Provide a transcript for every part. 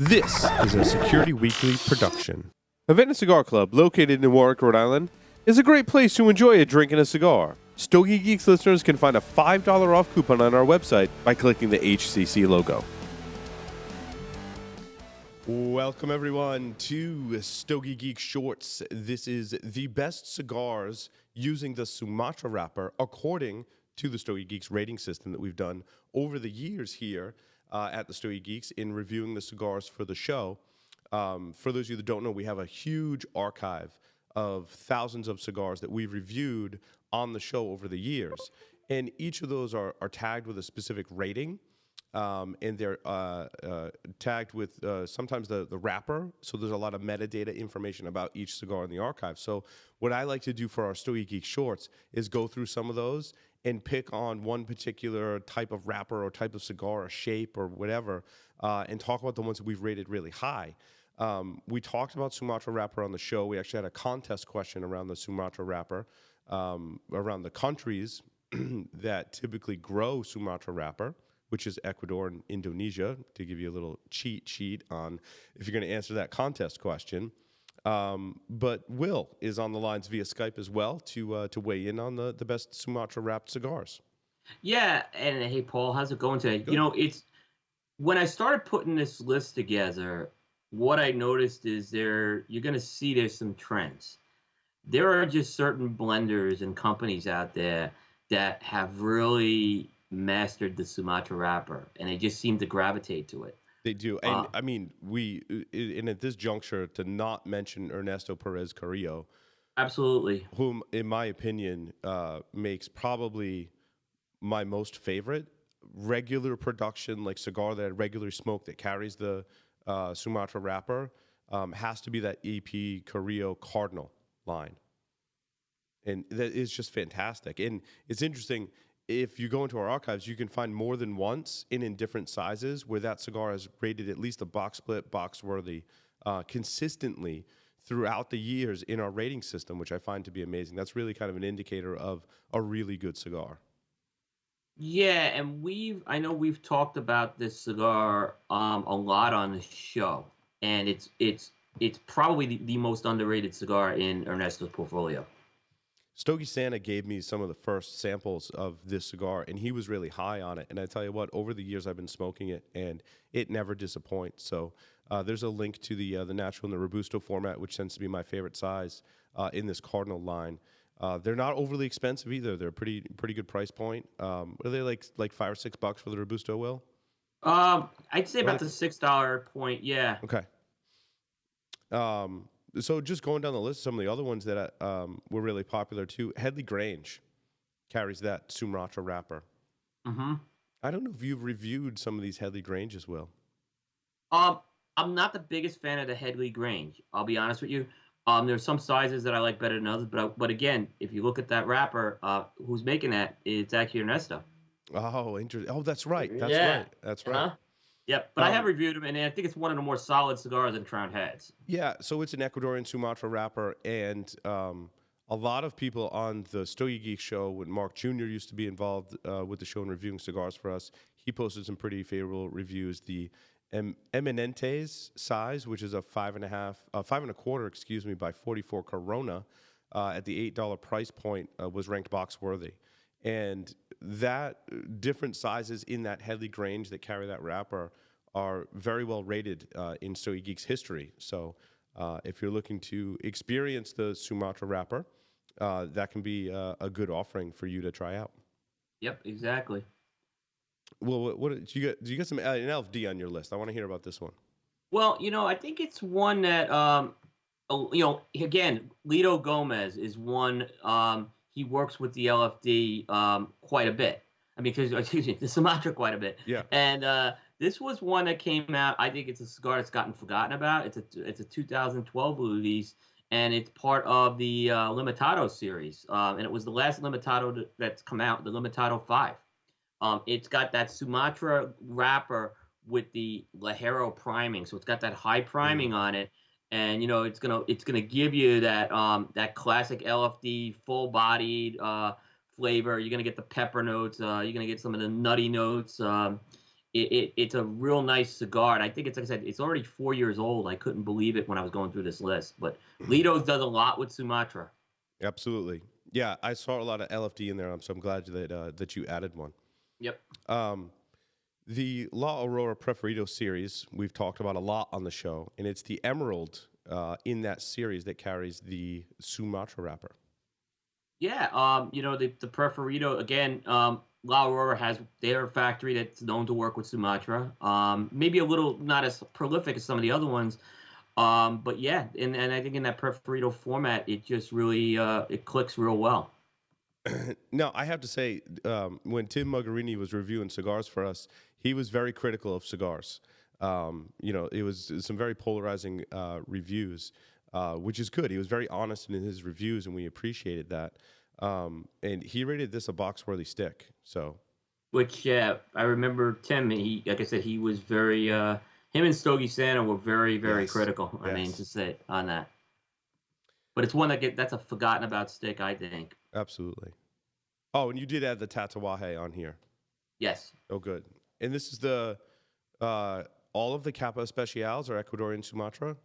This is a Security Weekly production. Havana Cigar Club, located in Warwick, Rhode Island, is a great place to enjoy a drink and a cigar. Stogie Geeks listeners can find a $5 off coupon on our website by clicking the HCC logo. Welcome, everyone, to Stogie Geek Shorts. This is the best cigars using the Sumatra Wrapper, according to the Stogie Geeks rating system that we've done over the years here at the Stogie Geeks in reviewing the cigars for the show. For those of you that don't know, we have a huge archive of thousands of cigars that we've reviewed on the show over the years. And each of those are tagged with a specific rating. And they're tagged with sometimes the wrapper. So there's a lot of metadata information about each cigar in the archive. So what I like to do for our Stogie Geek Shorts is go through some of those and pick on one particular type of wrapper or type of cigar or shape or whatever, and talk about the ones that we've rated really high. We talked about Sumatra Wrapper on the show. We actually had a contest question around the Sumatra Wrapper, around the countries that typically grow Sumatra Wrapper, which is Ecuador and Indonesia, to give you a little cheat sheet on if you're going to answer that contest question. But Will is on the lines via Skype as well to weigh in on the best Sumatra wrapped cigars. Yeah, and hey, Paul, how's it going today? Good. You know, it's when I started putting this list together, what I noticed is you're going to see there's some trends. There are just certain blenders and companies out there that have really mastered the Sumatra wrapper, and they just seem to gravitate to it. They do. And I mean, and at this juncture, to not mention Ernesto Perez Carrillo. Absolutely. Whom, in my opinion, makes probably my most favorite regular production, like cigar that I regularly smoke that carries the Sumatra wrapper, has to be that EP Carrillo Cardinal line. And that is just fantastic. And it's interesting, if you go into our archives, you can find more than once and in different sizes where that cigar has rated at least a box split, box worthy, consistently throughout the years in our rating system, which I find to be amazing. That's really kind of an indicator of a really good cigar. Yeah, and I know we've talked about this cigar a lot on the show, and it's probably the most underrated cigar in Ernesto's portfolio. Stogie Santa gave me some of the first samples of this cigar, and he was really high on it. And I tell you what, over the years I've been smoking it, and it never disappoints. So there's a link to the natural and the Robusto format, which tends to be my favorite size in this Cardinal line. They're not overly expensive either. They're a pretty good price point. Are they like $5 or $6 for the Robusto, Will? I'd say about the $6 point. Yeah. Okay. So just going down the list, some of the other ones that were really popular too. Headley Grange carries that Sumatra wrapper. Mm-hmm. I don't know if you've reviewed some of these Headley Granges, Will. I'm not the biggest fan of the Headley Grange. I'll be honest with you. There's some sizes that I like better than others, but again, if you look at that wrapper, who's making that? It's actually Ernesto. Oh, interesting. Oh, that's right. That's Yeah. right. That's right. Uh-huh. Yep, but I have reviewed them, and I think it's one of the more solid cigars that Crown has. Yeah, so it's an Ecuadorian Sumatra wrapper, and a lot of people on the Stogie Geek show, when Mark Jr. used to be involved with the show and reviewing cigars for us, he posted some pretty favorable reviews. The Eminentes size, which is a 5.25, by 44 Corona, at the $8 price point, was ranked box worthy. And that different sizes in that Headley Grange that carry that wrapper are very well rated in Stogie Geeks history. So if you're looking to experience the Sumatra wrapper, that can be a good offering for you to try out. Yep, exactly. Well, what do you get some an LFD on your list? I want to hear about this one. Well, I think it's one that again, Ledo Gomez is one. He works with the LFD quite a bit. I mean, the Sumatra quite a bit. Yeah. And this was one that came out. I think it's a cigar that's gotten forgotten about. It's a 2012 release, and it's part of the Limitado series. And it was the last Limitado that's come out, the Limitado 5. It's got that Sumatra wrapper with the Ligero priming, so it's got that high priming on it. And it's gonna give you that classic LFD full-bodied flavor. You're gonna get the pepper notes. You're gonna get some of the nutty notes. it's a real nice cigar, and I think it's like I said, it's already 4 years old. I couldn't believe it when I was going through this list, but Ledo's does a lot with Sumatra. Absolutely. Yeah, I saw a lot of LFD in there, so I'm glad that you added one. Yep. The La Aurora Preferido series we've talked about a lot on the show, and it's the Emerald in that series that carries the Sumatra wrapper. Yeah, the Preferido again. La Aurora has their factory that's known to work with Sumatra. Maybe a little not as prolific as some of the other ones, but yeah, and I think in that Preferido format, it just really it clicks real well. Now, I have to say, when Tim Muggerini was reviewing cigars for us, he was very critical of cigars. It was some very polarizing reviews, which is good. He was very honest in his reviews, and we appreciated that. And he rated this a box-worthy stick. So, Which I remember Tim. He, like I said, he was very. Him and Stogie Santa were very Yes. critical. I mean, to say on that. But it's one that's a forgotten about stick, I think. Absolutely. Oh, and you did add the Tatuaje on here. Yes. Oh, good. And this is the all of the Capo Specials are Ecuadorian Sumatra.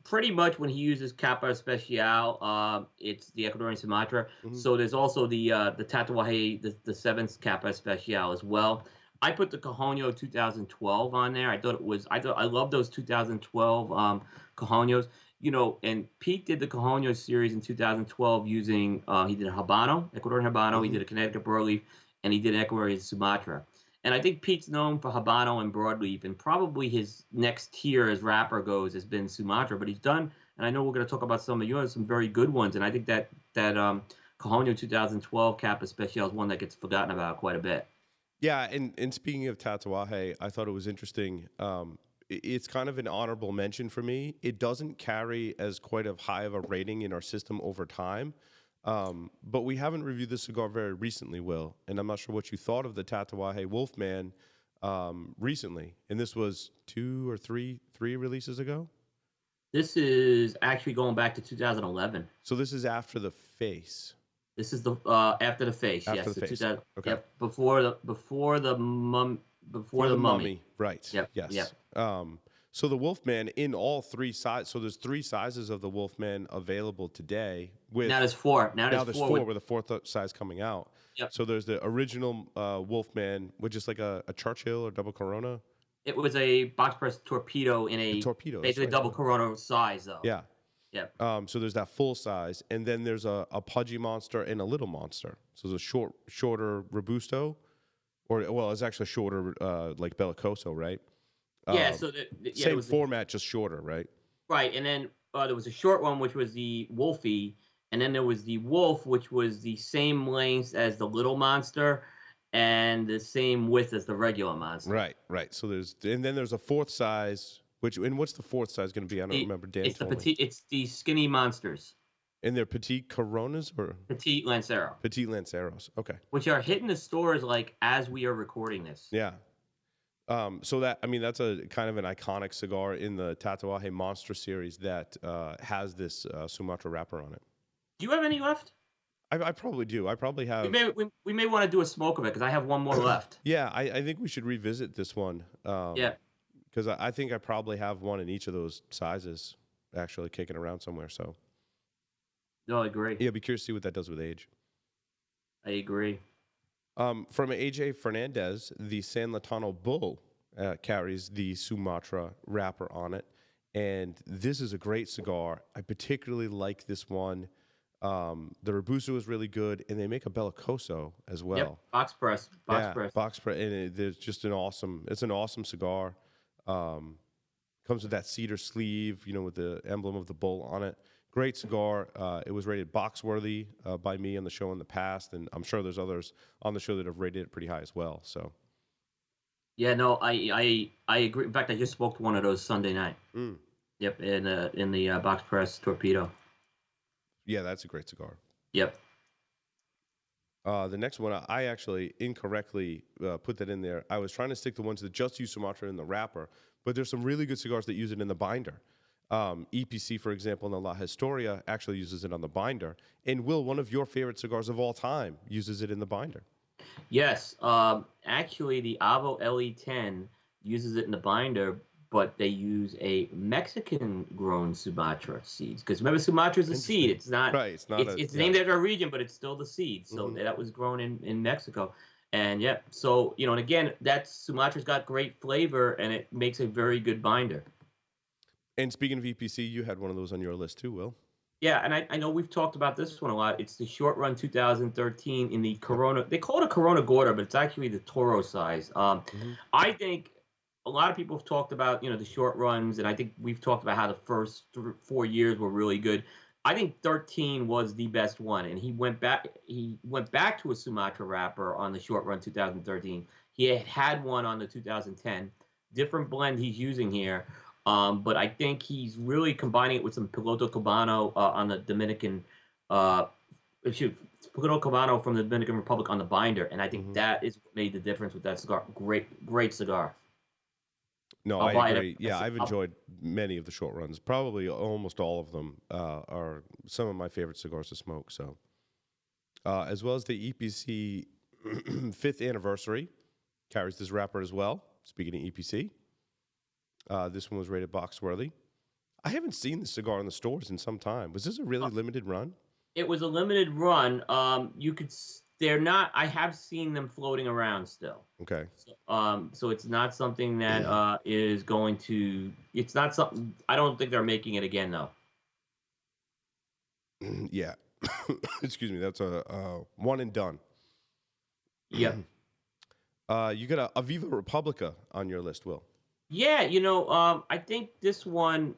Pretty much when he uses Capo Special, it's the Ecuadorian Sumatra. So there's also the Tatuaje, the seventh Capo Special as well. I put the Cajonio 2012 on there. I love those 2012 Cajonios. And Pete did the Cajonio series in 2012 using he did a Habano, Ecuadorian Habano. He did a Connecticut broadleaf, and he did an Ecuadorian Sumatra. And I think Pete's known for Habano and broadleaf, and probably his next tier as wrapper goes has been Sumatra. But he's done, and I know we're going to talk about some of yours, some very good ones. And I think that Cajonio 2012 Capo Special is one that gets forgotten about quite a bit. Yeah, and speaking of Tatuaje, I thought it was interesting. It's kind of an honorable mention for me. It doesn't carry as quite a high of a rating in our system over time. But we haven't reviewed this cigar very recently, Will, and I'm not sure what you thought of the Tauje Wolfman recently. And this was 2 or 3 releases ago? This is actually going back to 2011. So this is after the face. This is the after the face. After yes, the face. Okay. Yep, before the mummy. Right. Yep. Yes. Yep. So the Wolfman in all 3 sizes. So there's 3 sizes of the Wolfman available today. Now there's 4. Now there's 4 with the 4th size coming out. Yep. So there's the original Wolfman, which is like a Churchill or double Corona. It was a box press torpedo in a torpedo, basically right. double Corona size though. Yeah. Yep. So there's that full size, and then there's a pudgy monster and a little monster. So there's a shorter Robusto, it's actually shorter like Bellicoso, right? Yeah. Same format, just shorter, right? Right, and then there was a short one which was the Wolfie, and then there was the Wolf, which was the same length as the little monster, and the same width as the regular monster. Right. So there's a 4th size. What's the 4th size going to be? I don't remember. Dan it's told the petite. me. It's the skinny monsters. And they're petite Coronas or petite Lancero. Petite Lanceros. Okay. Which are hitting the stores like as we are recording this. Yeah. So that's a kind of an iconic cigar in the Tatuaje Monster series that has this Sumatra wrapper on it. Do you have any left? I probably do. I probably have. We may want to do a smoke of it because I have one more left. Yeah, I think we should revisit this one. Yeah. Because I think I probably have one in each of those sizes actually kicking around somewhere. So. No, I agree. Yeah, be curious to see what that does with age. I agree. From AJ Fernandez, the San Latano Bull carries the Sumatra wrapper on it. And this is a great cigar. I particularly like this one. The Robusto is really good, and they make a Bellicoso as well. Yep, box press. Box press. And there's just it's an awesome cigar. Comes with that cedar sleeve, with the emblem of the bull on it. Great cigar. It was rated box worthy by me on the show in the past, and I'm sure there's others on the show that have rated it pretty high as well. So, yeah, no, I agree. In fact, I just smoked one of those Sunday night. Yep, in the box press torpedo. Yeah, that's a great cigar. Yep. The next one, I actually incorrectly put that in there. I was trying to stick the ones that just use Sumatra in the wrapper, but there's some really good cigars that use it in the binder. EPC, for example, in the La Historia actually uses it on the binder. And Will, one of your favorite cigars of all time, uses it in the binder. Yes. Actually, the Avo LE10 uses it in the binder, but they use a Mexican-grown Sumatra seeds. Because remember, Sumatra is a seed. Interesting. It's not. Right. It's not It's yeah. named after a region, but it's still the seed. So Mhm. that was grown in Mexico. And yeah, so and again, that Sumatra's got great flavor, and it makes a very good binder. And speaking of EPC, you had one of those on your list too, Will. Yeah, and I know we've talked about this one a lot. It's the short run 2013 in the Yep. Corona. They call it a Corona Gorda, but it's actually the Toro size. Hmm. I think a lot of people have talked about the short runs, and I think we've talked about how the first 4 years were really good. I think 13 was the best one, and he went back. He went back to a Sumatra wrapper on the short run 2013. He had one on the 2010. Different blend he's using here. But I think he's really combining it with some Piloto Cubano on the Dominican, Piloto Cubano from the Dominican Republic on the binder, and I think Hmm. that is what made the difference with that cigar. Great cigar. No, I'll I buy agree. it. Yeah, I've enjoyed many of the short runs. Probably almost all of them are some of my favorite cigars to smoke. So, as well as the EPC 5th anniversary carries this wrapper as well. Speaking of EPC, this one was rated box worthy. I haven't seen the cigar in the stores in some time. Was this a really limited run? It was a limited run. You could. They're not. I have seen them floating around still. Okay. So it's not something that is going to. It's not something. I don't think they're making it again though. Yeah. Excuse me. That's a one and done. Yep. You got a Viva Republica on your list, Will. Yeah, I think this one,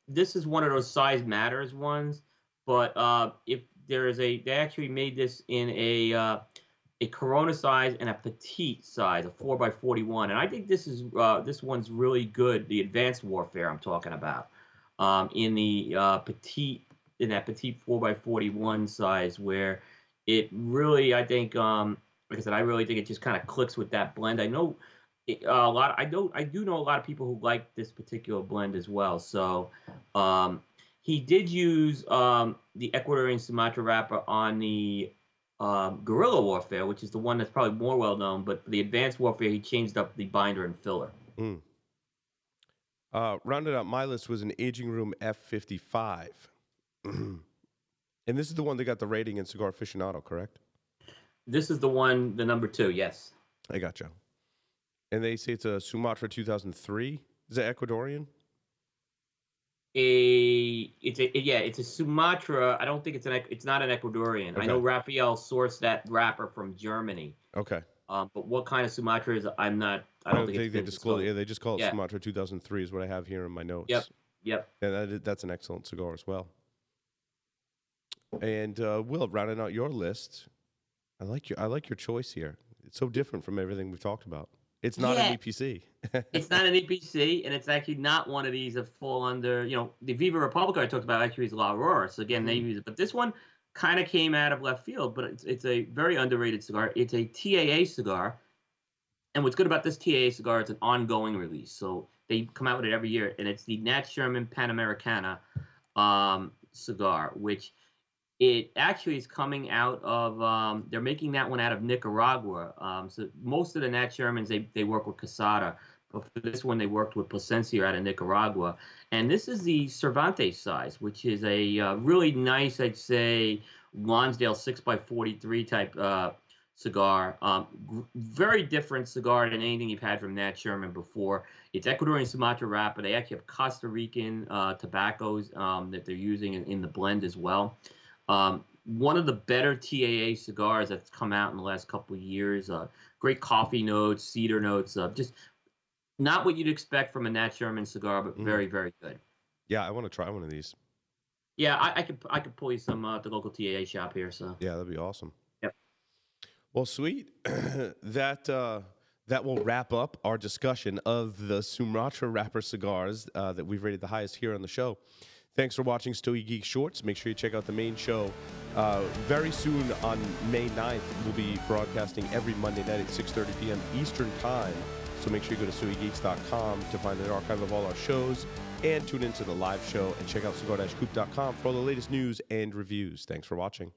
this is one of those size matters ones. But if there is they actually made this in a Corona size and a petite size, a 4x41, and I think this one's really good. The Advanced Warfare I'm talking about, in the that petite 4x41 size, where it really, I think, like I said, I really think it just kind of clicks with that blend. I know I do know a lot of people who like this particular blend as well. So he did use the Ecuadorian Sumatra wrapper on the Guerrilla Warfare, which is the one that's probably more well known. But for the Advanced Warfare, he changed up the binder and filler. Mm. Rounded out my list was an Aging Room F55. And this is the one that got the rating in Cigar Aficionado, correct? This is the one, the number 2, yes. I gotcha. And they say it's a Sumatra 2003. Is it Ecuadorian? It's a Sumatra. I don't think it's not an Ecuadorian. Okay. I know Raphael sourced that wrapper from Germany. Okay. But what kind of Sumatra is? I don't think they disclose. Yeah, they just call it Yeah. Sumatra 2003 is what I have here in my notes. Yep. And that's an excellent cigar as well. And Will, rounding out your list, I like your choice here. It's so different from everything we've talked about. It's not an EPC. It's not an EPC, and it's actually not one of these that fall under, the Viva Republica I talked about actually is La Aurora. So again, they use it. But this one kind of came out of left field, but it's a very underrated cigar. It's a TAA cigar. And what's good about this TAA cigar, it's an ongoing release. So they come out with it every year, and it's the Nat Sherman Panamericana cigar, which it actually is coming out of, they're making that one out of Nicaragua. So most of the Nat Shermans, they work with Casada. But for this one, they worked with Plasencia out of Nicaragua. And this is the Cervantes size, which is a really nice, I'd say, Lonsdale 6x43 type cigar. Very different cigar than anything you've had from Nat Sherman before. It's Ecuadorian Sumatra wrapper. They actually have Costa Rican tobaccos that they're using in the blend as well. One of the better TAA cigars that's come out in the last couple of years. Great coffee notes, cedar notes. Just not what you'd expect from a Nat Sherman cigar, but very, very good. Yeah, I want to try one of these. Yeah, I could pull you some at the local TAA shop here. So yeah, that'd be awesome. Yep. Well, sweet. That will wrap up our discussion of the Sumatra Wrapper cigars that we've rated the highest here on the show. Thanks for watching Stogie Geek Shorts. Make sure you check out the main show. Very soon on May 9th, we'll be broadcasting every Monday night at 6:30 p.m. Eastern Time. So make sure you go to StogieGeeks.com to find an archive of all our shows and tune into the live show and check out cigar-coop.com for all the latest news and reviews. Thanks for watching.